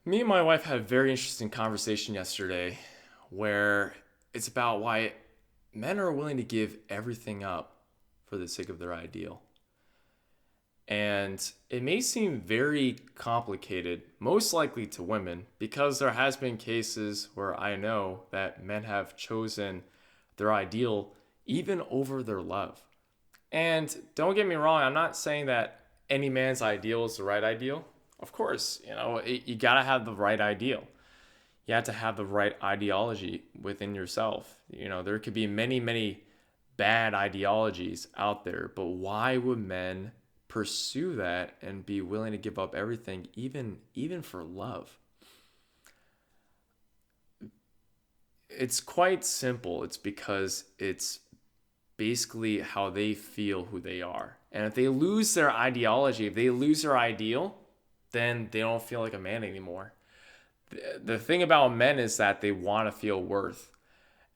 Me and my wife had a very interesting conversation yesterday where it's about why men are willing to give everything up for the sake of their ideal. And it may seem very complicated, most likely to women, because there has been cases where I know that men have chosen their ideal even over their love. And don't get me wrong, I'm not saying that any man's ideal is the right ideal. Of course, you gotta have the right ideal. You have to have the right ideology within yourself. There could be many, many bad ideologies out there, but why would men pursue that and be willing to give up everything, even for love? It's quite simple. It's because it's basically how they feel who they are. And if they lose their ideology, if they lose their ideal, then they don't feel like a man anymore. The thing about men is that they want to feel worth.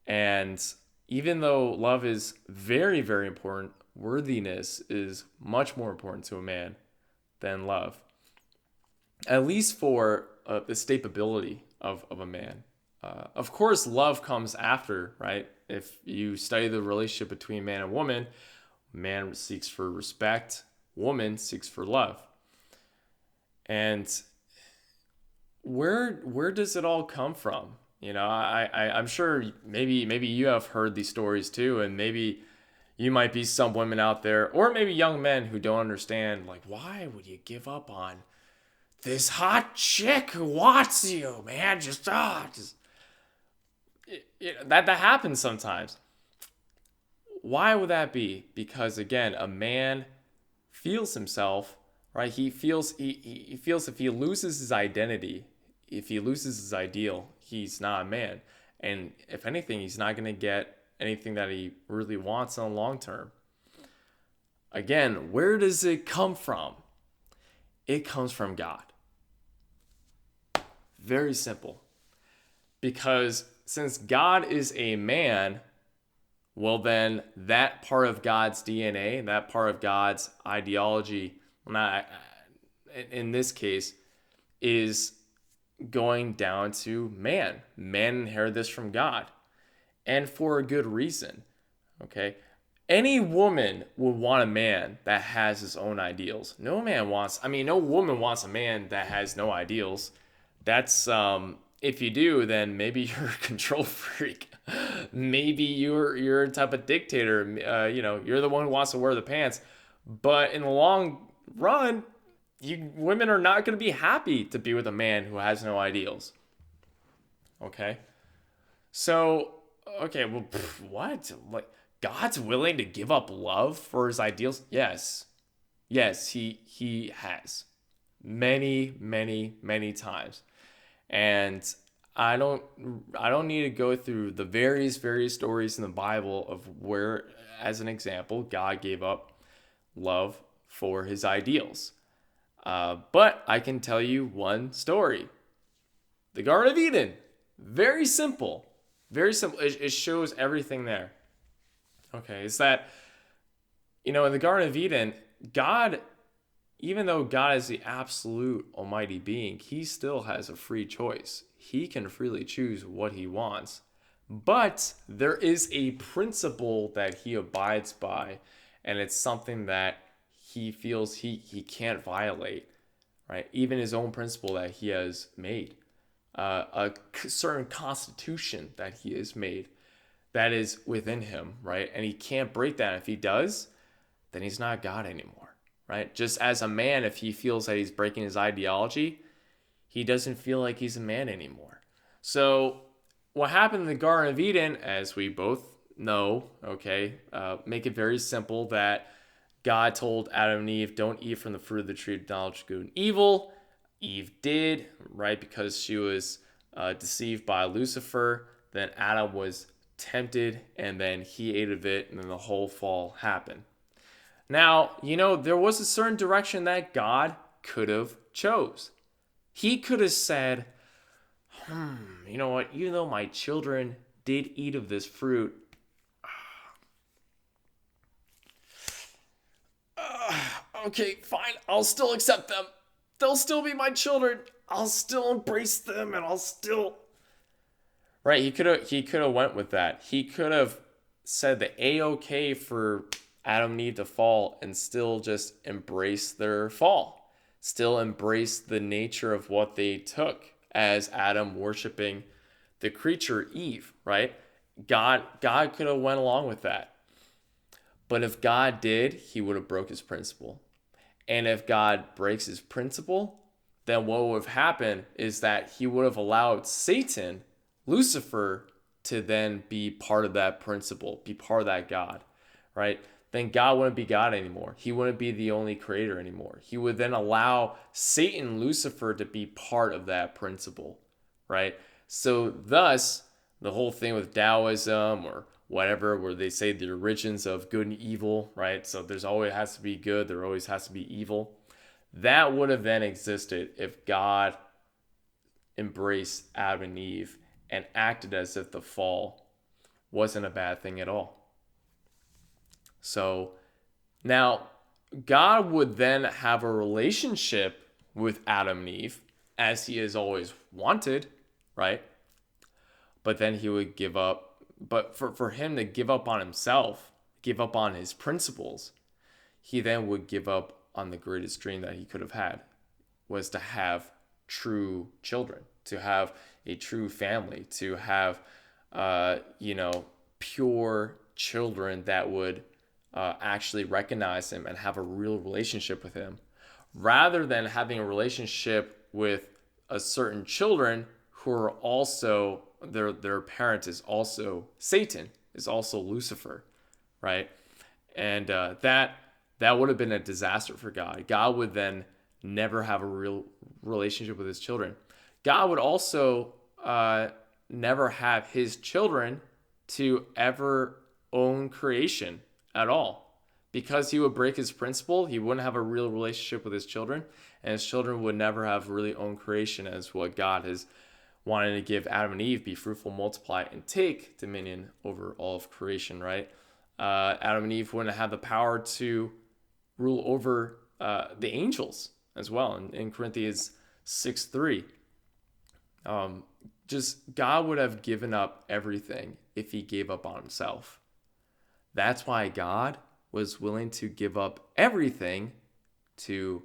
And even though love is very, very important, worthiness is much more important to a man than love, at least for the stability of a man. Of course, love comes after, right? If you study the relationship between man and woman, man seeks for respect, woman seeks for love. And where does it all come from? I'm sure maybe you have heard these stories too, and maybe you might be some women out there, or maybe young men who don't understand, like, why would you give up on this hot chick who wants you, man? Just that happens sometimes. Why would that be? Because again, a man feels himself, right? He feels if he loses his identity, if he loses his ideal, he's not a man. And if anything, he's not going to get anything that he really wants in the long term. Again, where does it come from? It comes from God. Very simple. Because since God is a man, well, then that part of God's DNA, that part of God's ideology, not in this case, is going down to man. Man inherited this from God, and for a good reason. Okay, any woman would want a man that has his own ideals. No woman wants a man that has no ideals. That's if you do, then maybe you're a control freak. Maybe you're a type of dictator. You're the one who wants to wear the pants. But in the long run, you women are not going to be happy to be with a man who has no ideals. Okay, so okay, well, what? Like, God's willing to give up love for his ideals? Yes, yes, he has many, many, many times. And I don't I don't need to go through the various stories in the Bible of where, as an example, God gave up love for his ideals. But I can tell you one story: the Garden of Eden. Very simple, very simple. It shows everything there. Okay, is that in the Garden of Eden, God, even though God is the absolute almighty being, he still has a free choice. He can freely choose what he wants. But there is a principle that he abides by, and it's something that he feels he can't violate, right? Even his own principle that he has made, a certain constitution that he has made that is within him, right? And he can't break that. If he does, then he's not God anymore, right? Just as a man, if he feels that he's breaking his ideology, he doesn't feel like he's a man anymore. So what happened in the Garden of Eden, as we both know, okay, make it very simple that God told Adam and Eve, don't eat from the fruit of the tree of knowledge of good and evil. Eve did, right? Because she was deceived by Lucifer. Then Adam was tempted, and then he ate of it, and then the whole fall happened. Now, there was a certain direction that God could have chose. He could have said, you know what, even though my children did eat of this fruit, okay, fine, I'll still accept them. They'll still be my children. I'll still embrace them and I'll still, right? He could have went with that. He could have said the A-OK for Adam and Eve to fall and still just embrace their fall. Still embrace the nature of what they took as Adam worshiping the creature Eve, right? God could have went along with that. But if God did, he would have broke his principle. And if God breaks his principle, then what would have happened is that he would have allowed Satan, Lucifer, to then be part of that principle, be part of that God, right? Then God wouldn't be God anymore. He wouldn't be the only creator anymore. He would then allow Satan, Lucifer, to be part of that principle, right? So thus, the whole thing with Taoism or whatever, where they say the origins of good and evil, right? So there's always has to be good, there always has to be evil. That would have then existed if God embraced Adam and Eve and acted as if the fall wasn't a bad thing at all. So now God would then have a relationship with Adam and Eve as he has always wanted, right? But then he would give up. But for him to give up on himself, give up on his principles, he then would give up on the greatest dream that he could have had, was to have true children, to have a true family, to have, pure children that would actually recognize him and have a real relationship with him, rather than having a relationship with a certain children who are also their parent is also Satan, is also Lucifer, right? And that would have been a disaster for God. God would then never have a real relationship with his children. God would also never have his children to ever own creation at all. Because he would break his principle, he wouldn't have a real relationship with his children, and his children would never have really owned creation as what God has wanted to give Adam and Eve: be fruitful, multiply, and take dominion over all of creation, right? Adam and Eve wouldn't have the power to rule over the angels as well. In Corinthians 6:3, just God would have given up everything if he gave up on himself. That's why God was willing to give up everything to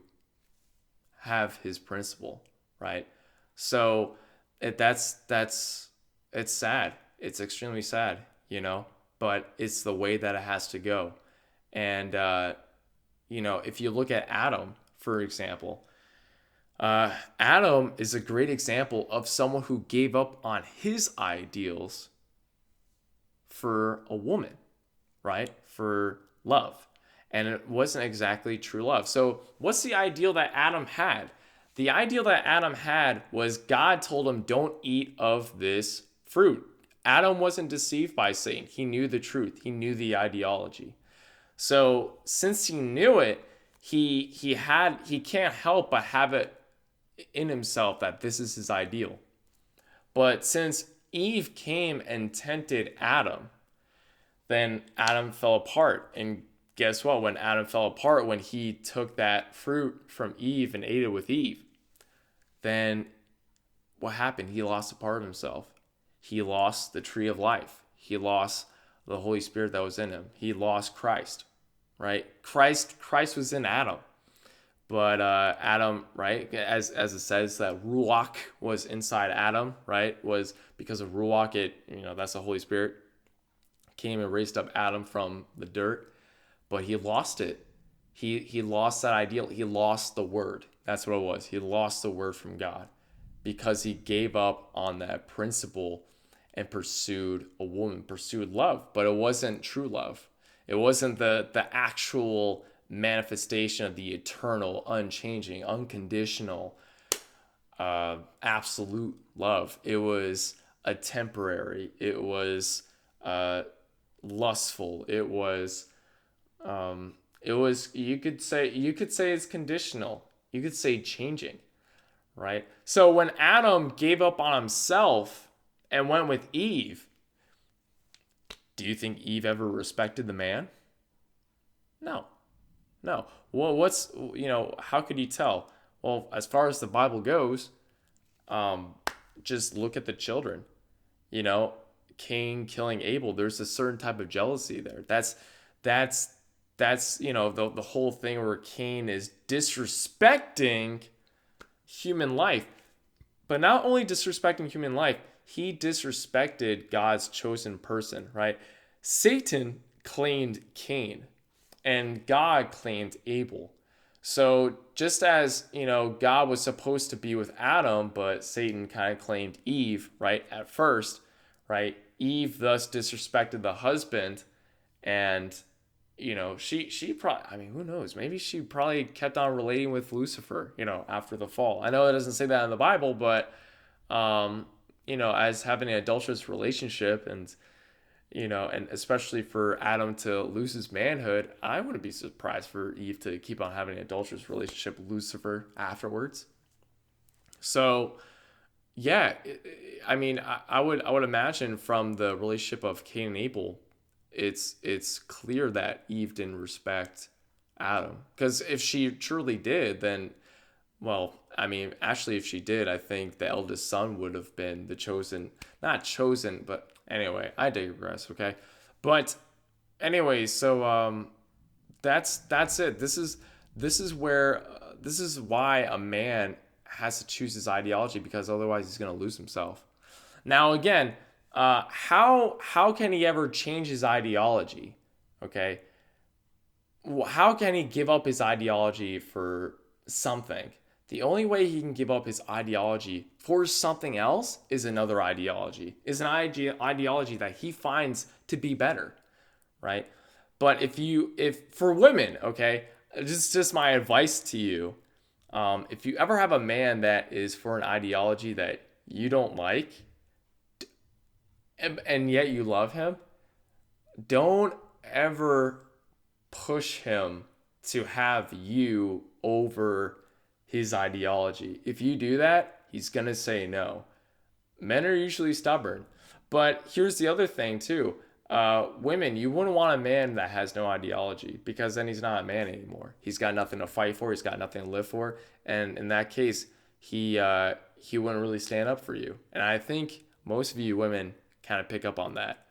have his principle, right? So that's it's sad. It's extremely sad, but it's the way that it has to go. And if you look at Adam, for example, Adam is a great example of someone who gave up on his ideals for a woman, right? For love. And it wasn't exactly true love. So what's the ideal that Adam had? The ideal that Adam had was God told him, don't eat of this fruit. Adam wasn't deceived by Satan. He knew the truth. He knew the ideology. So since he knew it, he can't help but have it in himself that this is his ideal. But since Eve came and tempted Adam, then Adam fell apart. And guess what? When Adam fell apart, when he took that fruit from Eve and ate it with Eve, then what happened? He lost a part of himself. He lost the tree of life. He lost the Holy Spirit that was in him. He lost Christ, right? Christ was in Adam. But Adam, right, as it says that Ruach was inside Adam, right, was because of Ruach, that's the Holy Spirit, came and raised up Adam from the dirt, but he lost it. He lost that ideal. He lost the word. That's what it was. He lost the word from God because he gave up on that principle and pursued a woman, pursued love, but it wasn't true love. It wasn't the actual manifestation of the eternal, unchanging, unconditional, absolute love. It was a temporary. It was lustful. It was you could say it's conditional. You could say changing, right? So when Adam gave up on himself and went with Eve, do you think Eve ever respected the man? No. Well, how could you tell? Well, as far as the Bible goes, Just look at the children. You know, Cain killing Abel. There's a certain type of jealousy there. That's the whole thing where Cain is disrespecting human life. But not only disrespecting human life, he disrespected God's chosen person, right? Satan claimed Cain and God claimed Abel. So just as, God was supposed to be with Adam, but Satan kind of claimed Eve, right, at first, right? Eve thus disrespected the husband, and she probably, I mean, who knows, maybe she probably kept on relating with Lucifer, after the fall. I know it doesn't say that in the Bible, but as having an adulterous relationship, and especially for Adam to lose his manhood, I wouldn't be surprised for Eve to keep on having an adulterous relationship with Lucifer afterwards. So yeah, I mean, I would imagine from the relationship of Cain and Abel, it's clear that Eve didn't respect Adam, because if she truly did, then, well, I mean, actually, if she did, I think the eldest son would have been the chosen, not chosen, but anyway, I digress. Okay, but anyway, so that's it. This is where this is why a man has to choose his ideology, because otherwise he's going to lose himself. Now again, how can he ever change his ideology? Okay, how can he give up his ideology for something? The only way he can give up his ideology for something else is another ideology, is an ideology that he finds to be better, right? But if for women, okay, just my advice to you, if you ever have a man that is for an ideology that you don't like, and yet you love him, don't ever push him to have you over his ideology. If you do that, he's going to say no. Men are usually stubborn. But here's the other thing, too. Women, you wouldn't want a man that has no ideology, because then he's not a man anymore. He's got nothing to fight for. He's got nothing to live for. And in that case, he wouldn't really stand up for you. And I think most of you women kind of pick up on that.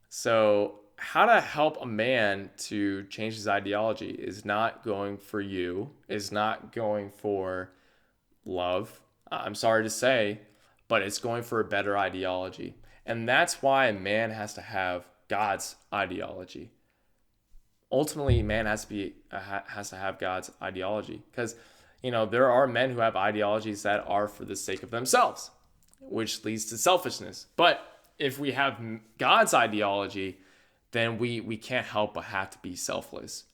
So how to help a man to change his ideology is not going for you, is not going for love. I'm sorry to say, but it's going for a better ideology. And that's why a man has to have God's ideology. Ultimately, man has to have God's ideology, because there are men who have ideologies that are for the sake of themselves, which leads to selfishness. But if we have God's ideology, then we can't help but have to be selfless.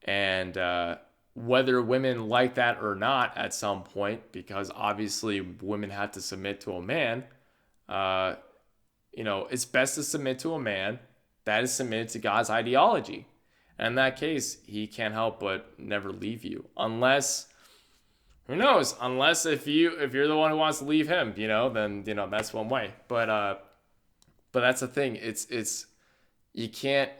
And whether women like that or not at some point, because obviously women have to submit to a man, it's best to submit to a man that is submitted to God's ideology. And in that case, he can't help but never leave you, unless, who knows, unless if you're the one who wants to leave him, then that's one way. But that's the thing. It's you can't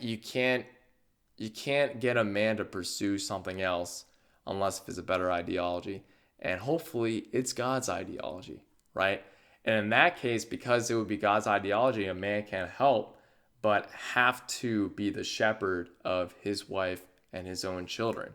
get a man to pursue something else unless it's a better ideology. And hopefully it's God's ideology, right? And in that case, because it would be God's ideology, a man can't help but have to be the shepherd of his wife and his own children.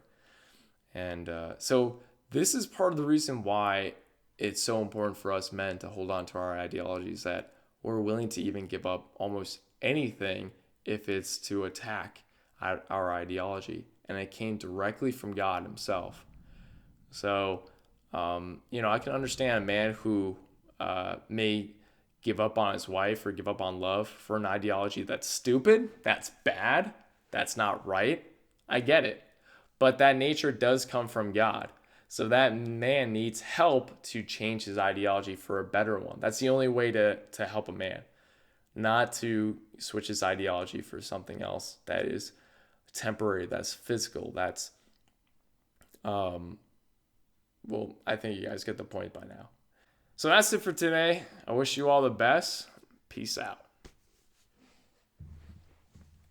And so this is part of the reason why it's so important for us men to hold on to our ideologies, that we're willing to even give up almost anything if it's to attack our ideology. And it came directly from God himself. So, I can understand a man who may give up on his wife or give up on love for an ideology that's stupid, that's bad, that's not right. I get it. But that nature does come from God. So that man needs help to change his ideology for a better one. That's the only way to help a man, not to switch his ideology for something else that is temporary, that's physical, that's well, I think you guys get the point by now. So that's it for today. I wish you all the best. Peace out.